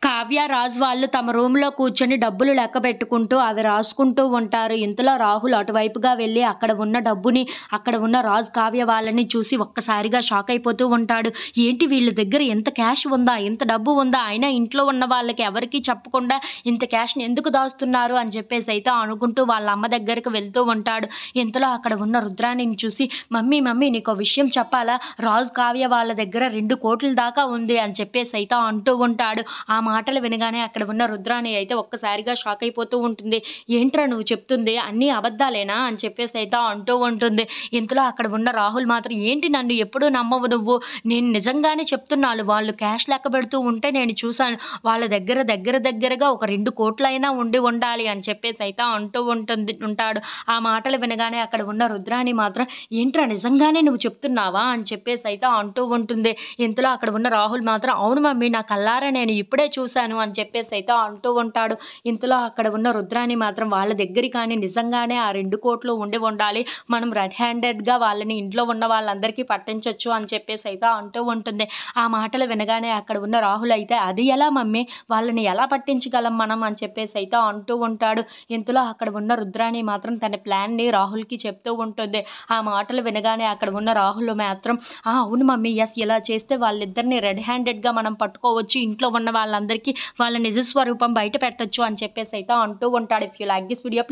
కావ్య, రాజ్ వాళ్ళు తమ రూమ్‌లో కూర్చొని డబ్బులు లెక్కబెట్టుకుంటూ అవి రాసుకుంటూ ఉంటారు. ఇంతలో రాహుల్ అటువైపుగా వెళ్లి అక్కడ ఉన్న డబ్బుని, అక్కడ ఉన్న రాజ్, కావ్య వాళ్ళని చూసి ఒక్కసారిగా షాక్ అయిపోతూ ఉంటాడు. ఏంటి వీళ్ళ దగ్గర ఇంత క్యాష్ ఉందా? ఇంత డబ్బు ఉందా? అయినా ఇంట్లో ఉన్న వాళ్ళకి ఎవరికీ చెప్పకుండా ఇంత క్యాష్‌ని ఎందుకు దాస్తున్నారు అని చెప్పేసైతే అనుకుంటూ వాళ్ళ అమ్మ దగ్గరికి వెళ్తూ ఉంటాడు. ఇంతలో అక్కడ ఉన్న రుద్రాణిని చూసి మమ్మీ మమ్మీ నీకో విషయం చెప్పాలా? రాజ్, కావ్య వాళ్ళ దగ్గర 2,00,00,000 దాకా ఉంది అని చెప్పేసైతే అంటూ ఉంటాడు. ఆ మాటలు వినగానే అక్కడ ఉన్న రుద్రాణి అయితే ఒక్కసారిగా షాక్ అయిపోతూ ఉంటుంది. ఏంట్రా నువ్వు చెప్తుంది అన్నీ అబద్ధాలేనా అని చెప్పేసైతే అంటూ ఉంటుంది. ఇంతలో అక్కడ ఉన్న రాహుల్ మాత్రం ఏంటి నన్ను ఎప్పుడూ నమ్మవు నువ్వు, నేను నిజంగానే చెప్తున్నాను, వాళ్ళు క్యాష్ లెక్క పెడుతూ ఉంటే నేను చూశాను, వాళ్ళ దగ్గరగా ఒక 2,00,00,000 ఉండి ఉండాలి అని చెప్పేసైతే అంటూ ఉంటాడు. ఆ మాటలు వినగానే అక్కడ ఉన్న రుద్రాణి మాత్రం ఏంట్రా నిజంగానే నువ్వు చెప్తున్నావా అని చెప్పేసైతే అంటూ ఉంటుంది. ఇంతలో అక్కడ ఉన్న రాహుల్ మాత్రం అవును మమ్మీ నా కళ్ళారా నేను ఇప్పుడే చూశాను అని చెప్పేసైతే అంటూ ఉంటాడు. ఇంతలో అక్కడ ఉన్న రుద్రాణి మాత్రం వాళ్ళ దగ్గర కానీ నిజంగానే ఆ 2,00,00,000 ఉండి ఉండాలి, మనం రెడ్ హ్యాండెడ్‌గా వాళ్ళని ఇంట్లో ఉన్న వాళ్ళందరికీ పట్టించొచ్చు అని చెప్పేసైతే అంటూ ఉంటుంది. ఆ మాటలు వినగానే అక్కడ ఉన్న రాహుల్ అయితే అది ఎలా మమ్మీ, వాళ్ళని ఎలా పట్టించగలం మనం అని చెప్పేసైతే అంటూ ఉంటాడు. ఇంతలో అక్కడ ఉన్న రుద్రాణి మాత్రం తన ప్లాన్‌ని రాహుల్‌కి చెప్తూ ఉంటుంది. ఆ మాటలు వినగానే అక్కడ ఉన్న రాహుల్ మాత్రం అవును మమ్మీ యెస్, ఇలా చేస్తే వాళ్ళిద్దరిని రెడ్ హ్యాండెడ్‌గా మనం పట్టుకోవచ్చు, ఇంట్లో ఉన్న వాళ్ళందరికీ వాళ్ళ నిజ స్వరూపం బయట పెట్టొచ్చు అని చెప్పేసైతే అంటూ ఉంటాడు. If you like this video